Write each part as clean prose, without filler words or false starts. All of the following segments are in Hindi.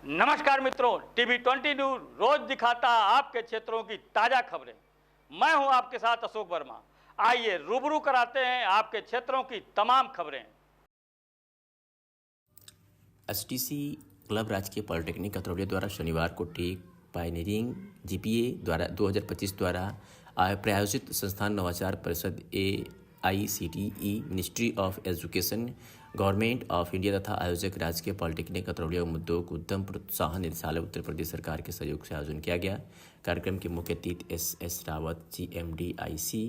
नमस्कार मित्रों, टीवी 20 न्यूज रोज दिखाता है आपके क्षेत्रों की ताजा खबरें। मैं हूं आपके साथ अशोक वर्मा। आइए रूबरू कराते हैं आपके क्षेत्रों की तमाम खबरें। एसटीसी क्लब राजकीय पॉलिटेक्निक अतरौलिया द्वारा शनिवार को टेक पायनियरिंग जीपीए द्वारा 2025 द्वारा प्रायोजित संस्थान नवाचार परिषद AICTE ministry of education government of India तथा आयोजक राजकीय पॉलिटेक्निक अतरौलिया उद्योग उद्यम प्रोत्साहन निदेशालय उत्तर प्रदेश सरकार के सहयोग से आयोजन किया गया। कार्यक्रम के मुख्य अतिथि SS Rawat GMD IC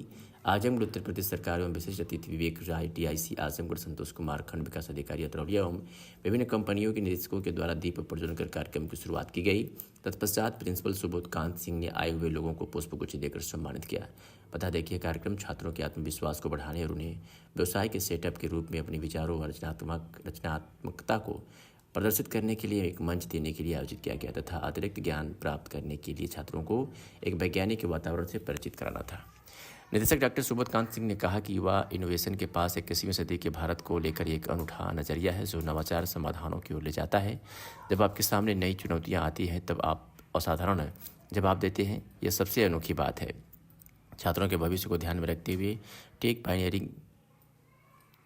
Azamgarh Uttar Pradesh सरकार एवं विशिष्ट अतिथि विवेक राय TIC आजमगढ़, संतोष कुमार खंड विकास अधिकारी अतरौलिया एवं विभिन्न कंपनियों के निदेशकों के द्वारा दीप प्रज्वलन कर कार्यक्रम की शुरुआत की गई। तत्पश्चात प्रिंसिपल सुबोध कांत सिंह ने आए हुए लोगों को पुष्पगुच्छ देकर सम्मानित किया। बता दें कि कार्यक्रम छात्रों के आत्मविश्वास को बढ़ाने और उन्हें व्यवसाय के सेटअप के रूप में अपने विचारों और रचनात्मकता को प्रदर्शित करने के लिए एक मंच देने के लिए आयोजित किया गया तथा अतिरिक्त ज्ञान प्राप्त करने के लिए छात्रों को एक वैज्ञानिक वातावरण से परिचित कराना था। निदेशक डॉक्टर सुबोध कांत सिंह ने कहा कि युवा इनोवेशन के पास 21वीं सदी के भारत को लेकर एक अनूठा नजरिया है जो नवाचार समाधानों की ओर ले जाता है। जब आपके सामने नई चुनौतियां आती हैं तब आप असाधारण जवाब देते हैं, यह सबसे अनोखी बात है। छात्रों के भविष्य को ध्यान में रखते हुए टेक पायनियरिंग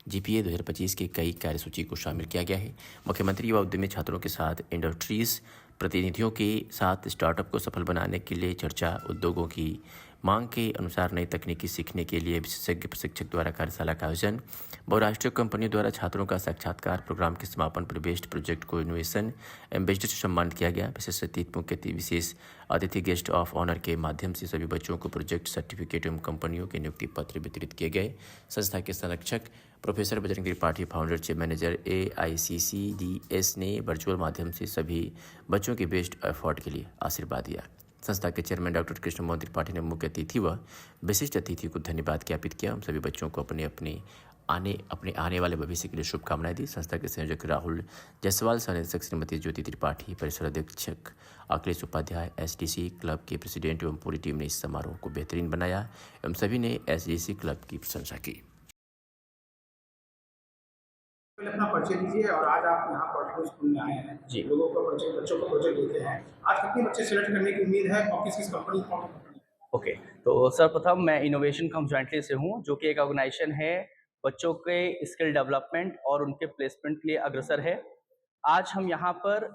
जीपीए 2025 की कई कार्यसूची को शामिल किया गया है। मुख्यमंत्री युवा उद्यमी छात्रों के साथ इंडस्ट्रीज प्रतिनिधियों के साथ स्टार्टअप को सफल बनाने के लिए चर्चा, उद्योगों की मांग के अनुसार नई तकनीकी सीखने के लिए विशेषज्ञ प्रशिक्षक द्वारा कार्यशाला का आयोजन, बहुराष्ट्रीय कंपनियों द्वारा छात्रों का साक्षात्कार, प्रोग्राम के समापन पर बेस्ट प्रोजेक्ट को इनोवेशन एम्बेसडर से सम्मानित किया गया। विशेष अतिथि मुख्य विशेष अतिथि गेस्ट ऑफ ऑनर के माध्यम से सभी बच्चों को प्रोजेक्ट सर्टिफिकेट एवं कंपनियों के नियुक्ति पत्र वितरित किए गए। संस्था के संरक्षक professor Bajrang Tripathi, founder chief manager AICCDS ने वर्चुअल माध्यम से सभी बच्चों के बेस्ट एफर्ट के लिए आशीर्वाद दिया। संस्था के चेयरमैन डॉक्टर कृष्ण मोहन त्रिपाठी ने मुख्य अतिथि व विशिष्ट अतिथि को धन्यवाद ज्ञापित किया। हम सभी बच्चों को अपने आने वाले भविष्य के लिए शुभकामनाएं दी। संस्था के संयोजक राहुल जायसवाल, संयोजक श्रीमती ज्योति त्रिपाठी, परिसर अधीक्षक अखिलेश उपाध्याय, STC क्लब के प्रेसिडेंट एवं पूरी टीम ने इस समारोह को बेहतरीन बनाया एवं सभी ने STC क्लब की प्रशंसा की। अपना परिचय दीजिए और आज आप यहाँ पॉलिटेक्निक स्कूल में आए हैं जी। लोगों का परिचय, बच्चों का प्रोजेक्ट देते हैं। आज कितने बच्चे सिलेक्ट करने की उम्मीद है और किस कंपनी कौन कंपनी? ओके, तो सर्वप्रथम मैं इनोवेशन कम जॉइंटली से हूँ, जो कि एक ऑर्गेनाइजेशन है बच्चों के स्किल डेवलपमेंट और उनके प्लेसमेंट के लिए अग्रसर है। आज हम यहाँ पर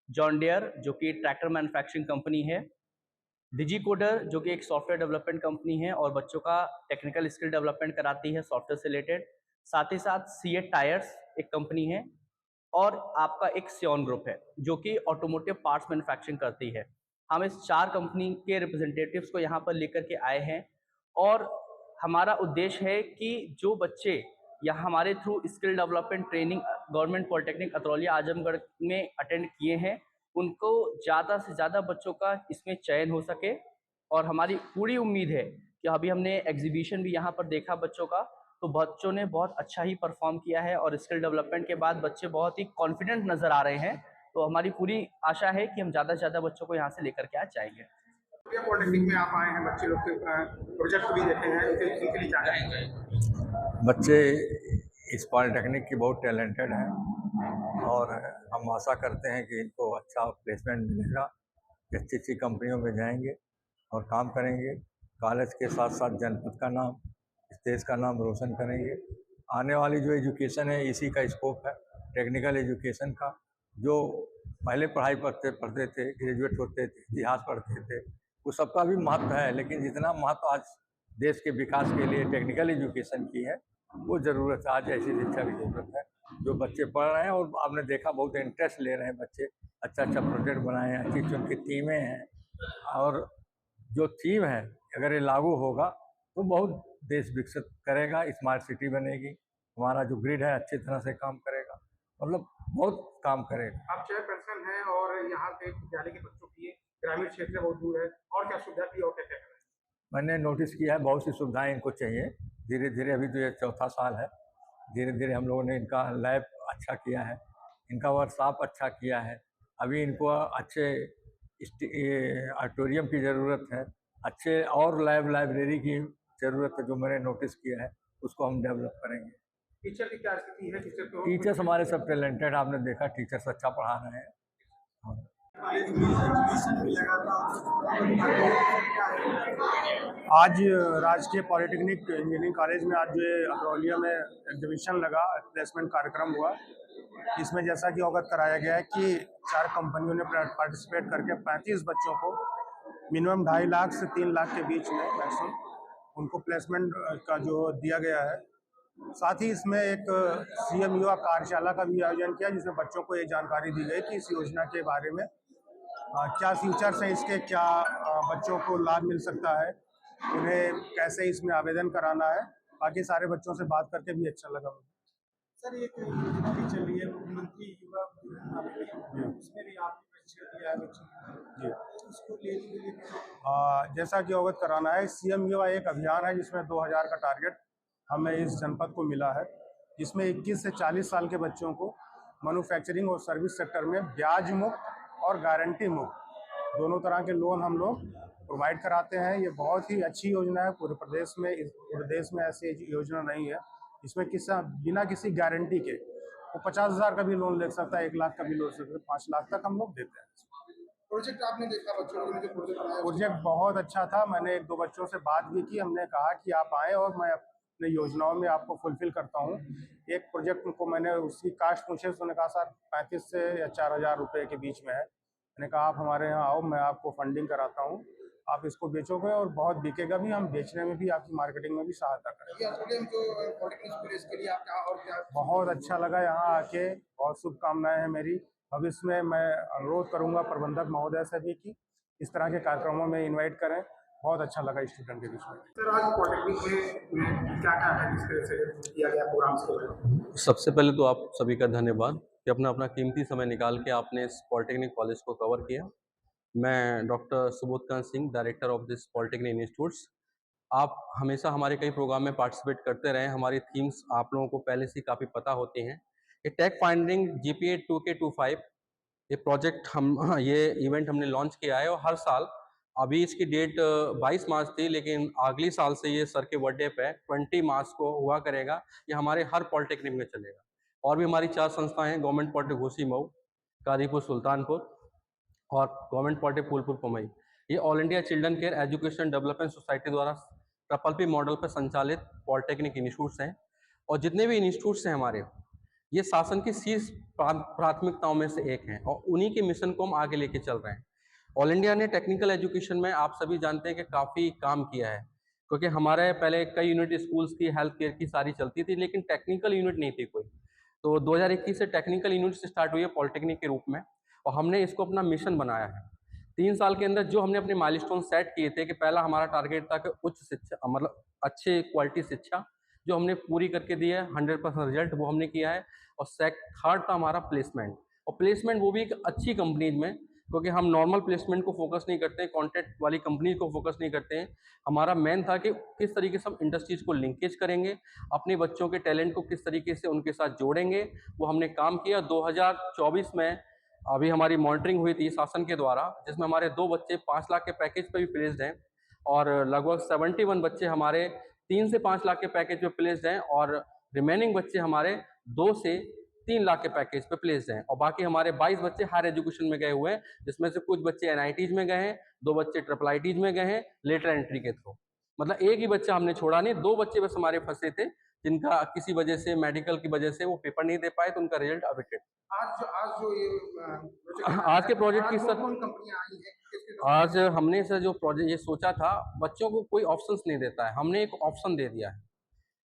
जॉन डियर, जो कि ट्रैक्टर मैन्युफैक्चरिंग कंपनी है, डिजीकोडर, जो कि एक सॉफ्टवेयर डेवलपमेंट कंपनी है और बच्चों का टेक्निकल स्किल डेवलपमेंट कराती है सॉफ्टवेयर से रिलेटेड, साथ ही साथ सीएट टायर्स एक कंपनी है और आपका एक सियोन ग्रुप है जो कि ऑटोमोटिव पार्ट्स मैन्युफैक्चरिंग करती है। हम इस 4 कंपनी के रिप्रेजेंटेटिव्स को यहाँ पर लेकर के आए हैं और हमारा उद्देश्य है कि जो बच्चे यहाँ हमारे through skill development training government polytechnic Atraulia Azamgarh में अटेंड किए हैं, उनको ज़्यादा से ज़्यादा बच्चों का इसमें चयन हो सके। और हमारी पूरी उम्मीद है कि अभी हमने एग्जीबिशन भी यहाँ पर देखा बच्चों का, तो बच्चों ने बहुत अच्छा ही परफॉर्म किया है और स्किल डेवलपमेंट के बाद बच्चे बहुत ही कॉन्फिडेंट नज़र आ रहे हैं। तो हमारी पूरी आशा है कि हम ज़्यादा से ज़्यादा बच्चों को यहाँ से लेकर के आ जाएंगे। पॉलिटेक्निक में आप आए हैं, बच्चे लोग के प्रोजेक्ट भी देखे हैं, उनके लिए क्या कहेंगे? बच्चे इस पॉलिटेक्निक की बहुत टैलेंटेड हैं और हम आशा करते हैं कि इनको अच्छा प्लेसमेंट मिलेगा, अच्छी अच्छी कंपनियों में जाएंगे और काम करेंगे। कॉलेज के साथ साथ जनपद का नाम, इस देश का नाम रोशन करेंगे। आने वाली जो एजुकेशन है इसी का स्कोप है, टेक्निकल एजुकेशन का। जो पहले पढ़ाई पढ़ते थे, ग्रेजुएट होते थे, इतिहास पढ़ते थे, वो सबका भी महत्व है, लेकिन जितना महत्व आज देश के विकास के लिए टेक्निकल एजुकेशन की है वो ज़रूरत है। आज ऐसी शिक्षा की ज़रूरत है। जो बच्चे पढ़ रहे हैं और आपने देखा बहुत इंटरेस्ट ले रहे हैं बच्चे, अच्छा अच्छा प्रोजेक्ट बनाए हैं, अच्छी अच्छी उनकी टीमें हैं और जो थीम है अगर ये लागू होगा तो बहुत देश विकसित करेगा, स्मार्ट सिटी बनेगी, हमारा जो ग्रिड है अच्छी तरह से काम करेगा, मतलब बहुत काम करेगा। आप चेयरपर्सन हैं और यहाँ के विद्यालय के बच्चों की ग्रामीण क्षेत्र बहुत दूर है, और क्या सुविधा थी और क्या क्या करें? मैंने नोटिस किया है बहुत सी सुविधाएं इनको चाहिए। धीरे धीरे, अभी तो ये 4था साल है, धीरे धीरे हम लोगों ने इनका लैब अच्छा किया है, इनका वर्कशॉप अच्छा किया है। अभी इनको अच्छे ऑडिटोरियम की ज़रूरत है, अच्छे और लाइब्रेरी की ज़रूरत है। जो मैंने नोटिस किया है उसको हम डेवलप करेंगे। टीचर की क्या स्थिति है? टीचर्स हमारे सब टैलेंटेड, आपने देखा टीचर्स अच्छा पढ़ा रहे हैं। हाँ। आज राजकीय पॉलिटेक्निक इंजीनियरिंग कॉलेज में आज जो ये अतरौलिया में एग्जीबिशन लगा, प्लेसमेंट कार्यक्रम हुआ। इसमें जैसा कि अवगत कराया गया है कि 4 कंपनियों ने पार्टिसिपेट करके 35 बच्चों को मिनिमम 2.5 लाख से 3 लाख के बीच में मैक्सिमम उनको प्लेसमेंट का जो दिया गया है। साथ ही इसमें एक सीएम युवा कार्यशाला का भी आयोजन किया, जिसमें बच्चों को ये जानकारी दी गई कि इस योजना के बारे में क्या फीचर्स हैं इसके, क्या बच्चों को लाभ मिल सकता है, उन्हें कैसे इसमें आवेदन कराना है। बाकी सारे बच्चों से बात करके भी अच्छा लगा। सर एक योजना भी चल रही है मुख्यमंत्री युवा उसमें भी आपने परिचय दिया है बच्चों जी, उसको लेने के लिए जैसा कि अवगत कराना है, सीएम युवा एक अभियान है जिसमें 2000 का टारगेट हमें इस जनपद को मिला है, जिसमें 21 से 40 साल के बच्चों को मैन्युफैक्चरिंग और सर्विस सेक्टर में ब्याज मुक्त और गारंटी मुक्त दोनों तरह के लोन हम लोग प्रोवाइड कराते हैं। ये बहुत ही अच्छी योजना है, पूरे देश में ऐसी योजना नहीं है। इसमें बिना किसी गारंटी के वो 50,000 का भी लोन ले सकता है, 1 लाख का भी लोन ले सकता है, 5 लाख तक हम लोग देते हैं। प्रोजेक्ट आपने देखा बच्चों के लिए जो प्रोजेक्ट बहुत अच्छा था। मैंने 1-2 बच्चों से बात भी की, हमने कहा कि आप आएँ और मैं अपने योजनाओं में आपको फुलफिल करता हूँ। एक प्रोजेक्ट को मैंने उसकी कास्ट पूछे, उसने कहा सर 35 से या 4,000 रुपये के बीच में है। मैंने कहा आप हमारे यहाँ आओ, मैं आपको फंडिंग कराता हूँ, आप इसको बेचोगे और बहुत बिकेगा भी, हम बेचने में भी आपकी मार्केटिंग में भी सहायता करेंगे। बहुत अच्छा लगा यहाँ आके, बहुत शुभकामनाएं हैं मेरी। भविष्य में मैं अनुरोध करूँगा प्रबंधक महोदय से भी कि इस तरह के कार्यक्रमों में इन्वाइट करें। बहुत अच्छा लगा स्टूडेंट के बीच में। सर आज पॉलिटेक्निक में क्या क्या है, किस तरह से किया गया प्रोग्राम्स के बारे में? सबसे पहले तो आप सभी का धन्यवाद कि अपना कीमती समय निकाल के आपने इस पॉलिटेक्निक कॉलेज को कवर किया। मैं doctor Subodhkant Singh, director of this polytechnic institutes. आप हमेशा हमारे कई प्रोग्राम में पार्टिसिपेट करते रहे। हमारी थीम्स आप लोगों को पहले से काफ़ी पता होती हैं। ये टेक फाइंडिंग GPA 2K25 ये प्रोजेक्ट ये इवेंट हमने लॉन्च किया है और हर साल, अभी इसकी डेट 22 मार्च थी, लेकिन अगली साल से ये सर के बर्थडे पे 20 मार्च को हुआ करेगा। ये हमारे हर पॉलिटेक्निक में चलेगा। और भी हमारी 4 संस्थाएं हैं, गवर्नमेंट पॉलिटेक्निक घोसी मऊ, कादीपुर सुल्तानपुर और गवर्नमेंट पॉलिटेक्निक फूलपुर पमई। ये all India children care education development society द्वारा प्रकल्पी मॉडल पर संचालित पॉलिटेक्निक इंस्टीट्यूट्स हैं। और जितने भी इंस्टीट्यूट्स हैं हमारे, ये शासन की शीर्ष प्राथमिकताओं में से एक हैं और उन्हीं के मिशन को हम आगे लेके चल रहे हैं। ऑल इंडिया ने टेक्निकल एजुकेशन में आप सभी जानते हैं कि काफ़ी काम किया है, क्योंकि हमारे पहले कई यूनिट स्कूल्स की, हेल्थ केयर की सारी चलती थी, लेकिन टेक्निकल यूनिट नहीं थी कोई। तो 2021 से टेक्निकल यूनिट स्टार्ट हुई है पॉलिटेक्निक के रूप में और हमने इसको अपना मिशन बनाया है। 3 साल के अंदर जो हमने अपने माइलस्टोन सेट किए थे कि पहला हमारा टारगेट था कि उच्च शिक्षा, मतलब अच्छे क्वालिटी शिक्षा, जो हमने पूरी करके दी है, 100% रिजल्ट वो हमने किया है। और थर्ड था हमारा प्लेसमेंट, और प्लेसमेंट वो भी एक अच्छी कंपनीज में, क्योंकि हम नॉर्मल प्लेसमेंट को फोकस नहीं करते हैं, कॉन्ट्रैक्ट वाली कंपनी को फोकस नहीं करते हैं। हमारा मेन था कि किस तरीके से हम इंडस्ट्रीज को लिंकेज करेंगे, अपने बच्चों के टैलेंट को किस तरीके से उनके साथ जोड़ेंगे, वो हमने काम किया। 2024 में अभी हमारी मॉनिटरिंग हुई थी शासन के द्वारा, जिसमें हमारे 2 बच्चे 5 लाख के पैकेज पर भी प्लेस्ड हैं और लगभग 71 बच्चे हमारे 3 से 5 लाख के पैकेज पे प्लेस्ड हैं और रिमेनिंग बच्चे हमारे 2 से 3 लाख के पैकेज पे प्लेस्ड हैं। और बाकी हमारे 22 बच्चे हायर एजुकेशन में गए हुए हैं, जिसमें से कुछ बच्चे NITs में गए हैं, 2 बच्चे IIITs में गए हैं लेटर एंट्री के थ्रू। मतलब एक ही बच्चा हमने छोड़ा नहीं, 2 बच्चे बस हमारे फंसे थे, जिनका किसी वजह से, मेडिकल की वजह से वो पेपर नहीं दे पाए, तो उनका रिजल्ट अवेटेड। आज के प्रोजेक्ट की सर, आज हमने सर जो प्रोजेक्ट ये सोचा था, बच्चों को कोई ऑप्शंस नहीं देता है, हमने एक ऑप्शन दे दिया है।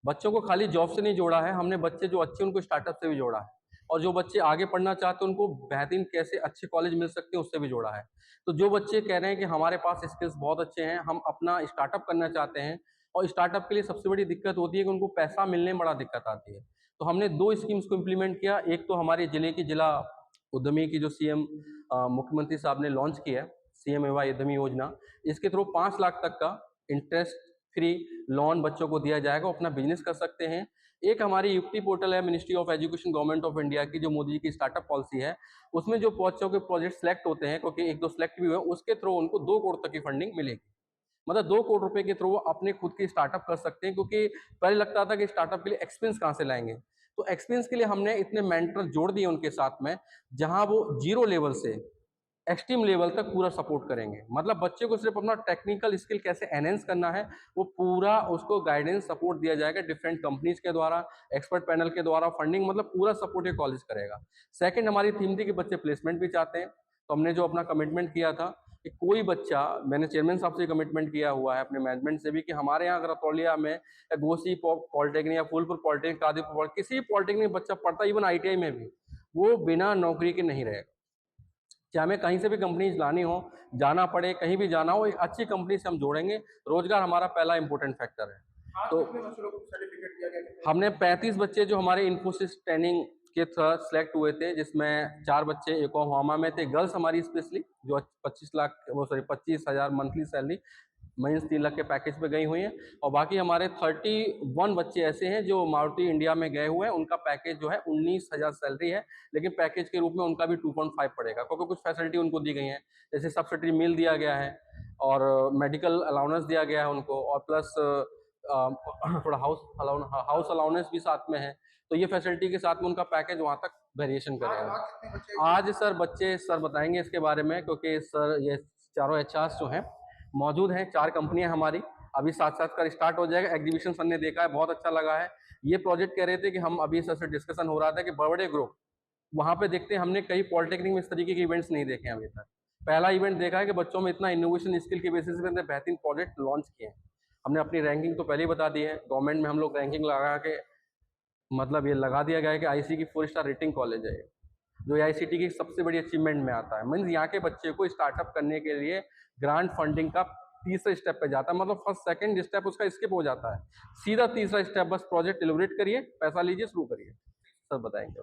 बच्चों को खाली जॉब से नहीं जोड़ा है हमने, बच्चे जो अच्छे उनको स्टार्टअप से भी जोड़ा है, और जो बच्चे आगे पढ़ना चाहते हैं उनको बेहतरीन कैसे अच्छे कॉलेज मिल सकते हैं उससे भी जोड़ा है। तो जो बच्चे कह रहे हैं कि हमारे पास स्किल्स बहुत अच्छे हैं, हम अपना स्टार्टअप करना चाहते हैं, और स्टार्टअप के लिए सबसे बड़ी दिक्कत होती है कि उनको पैसा मिलने में बड़ा दिक्कत आती है, तो हमने 2 स्कीम्स को इम्प्लीमेंट किया। एक तो हमारे जिले की जिला उद्यमी की जो CM मुख्यमंत्री साहब ने लॉन्च किया है, CM युवा उद्यमी योजना, इसके थ्रू 5 लाख तक का इंटरेस्ट फ्री लोन बच्चों को दिया जाएगा, अपना बिजनेस कर सकते हैं। एक हमारी युक्ति पोर्टल है ministry of education government of India की, जो मोदी जी की स्टार्टअप पॉलिसी है, उसमें जो बच्चों के प्रोजेक्ट सेलेक्ट होते हैं, क्योंकि 1-2 सेलेक्ट भी हुए, उसके थ्रू उनको 2 करोड़ तक की फंडिंग मिलेगी। मतलब 2 करोड़ रुपए के थ्रू वो अपने खुद की स्टार्टअप कर सकते हैं, क्योंकि पहले लगता था कि स्टार्टअप के लिए एक्सपेंस कहाँ से लाएंगे, तो एक्सपेंस के लिए हमने इतने मेंटर जोड़ दिए उनके साथ में, जहाँ वो 0 लेवल से एक्सट्रीम लेवल तक पूरा सपोर्ट करेंगे। मतलब बच्चे को सिर्फ अपना टेक्निकल स्किल कैसे एनहेंस करना है वो पूरा उसको गाइडेंस सपोर्ट दिया जाएगा डिफरेंट कंपनीज के द्वारा, एक्सपर्ट पैनल के द्वारा, फंडिंग, मतलब पूरा सपोर्ट ये कॉलेज करेगा। सेकंड हमारी थीम थी कि बच्चे प्लेसमेंट भी चाहते हैं, तो हमने जो अपना कमिटमेंट किया था कि कोई बच्चा, मैंने चेयरमैन साहब से कमिटमेंट किया हुआ है अपने मैनेजमेंट से भी कि हमारे यहाँ रतौलिया में गोसी पॉलिटेक्निक या फूलपुर पॉलिटेक्निक, कादीपुर, किसी पॉलिटेक्निक बच्चा पढ़ता, इवन ITI में भी, वो बिना नौकरी के नहीं रहेगा। चाहे हमें कहीं से भी कंपनीज लानी हो, जाना पड़े, कहीं भी जाना हो, एक अच्छी कंपनी से हम जोड़ेंगे। रोजगार हमारा पहला इंपॉर्टेंट फैक्टर है। तो हमने 35 बच्चे जो हमारे इन्फोसिस ट्रेनिंग के तहत सिलेक्ट हुए थे, जिसमें 4 बच्चे योकोहामा में थे, गर्ल्स हमारी स्पेशली, जो 25,000 मंथली सैलरी, मीन्स 3 लाख के पैकेज पे गई हुई हैं, और बाकी हमारे 31 बच्चे ऐसे हैं जो मारुति इंडिया में गए हुए हैं, उनका पैकेज जो है 19,000 सैलरी है, लेकिन पैकेज के रूप में उनका भी 2.5 पड़ेगा, क्योंकि कुछ फैसिलिटी उनको दी गई हैं, जैसे सब्सिडी मील दिया गया है और मेडिकल अलाउंस दिया गया है उनको, और प्लस थोड़ा हाउस अलाउंस भी साथ में है। तो ये फैसिलिटी के साथ में उनका पैकेज वहाँ तक वेरिएशन करेगा। आज सर बताएंगे इसके बारे में, क्योंकि सर ये चारों HRs जो हैं मौजूद हैं, 4 कंपनियां हमारी, अभी साथ कर स्टार्ट हो जाएगा। एग्जीबिशन सर ने देखा है, बहुत अच्छा लगा है। ये प्रोजेक्ट कह रहे थे कि हम अभी सर से डिस्कशन हो रहा था कि बड़े ग्रुप वहाँ पे देखते हैं, हमने कई पॉलिटेक्निक में इस तरीके के इवेंट्स नहीं देखे हैं अभी तक। पहला इवेंट देखा है कि बच्चों में इतना इनोवेशन स्किल के बेसिस पे बेहतरीन प्रोजेक्ट लॉन्च किए हैं। हमने अपनी रैंकिंग तो पहले ही बता दी है, गवर्नमेंट में हम लोग रैंकिंग लगा के, मतलब ये लगा दिया गया है कि IC की 4 स्टार रेटिंग कॉलेज है, जो AICTE की सबसे बड़ी अचीवमेंट में आता है। मीन्स यहाँ के बच्चे को स्टार्टअप करने के लिए ग्रांट फंडिंग का तीसरे स्टेप पे जाता है, मतलब फर्स्ट सेकंड स्टेप उसका स्किप हो जाता है, सीधा तीसरा स्टेप, बस प्रोजेक्ट एलिब्रेट करिए, पैसा लीजिए, शुरू करिए। सर बताएंगे।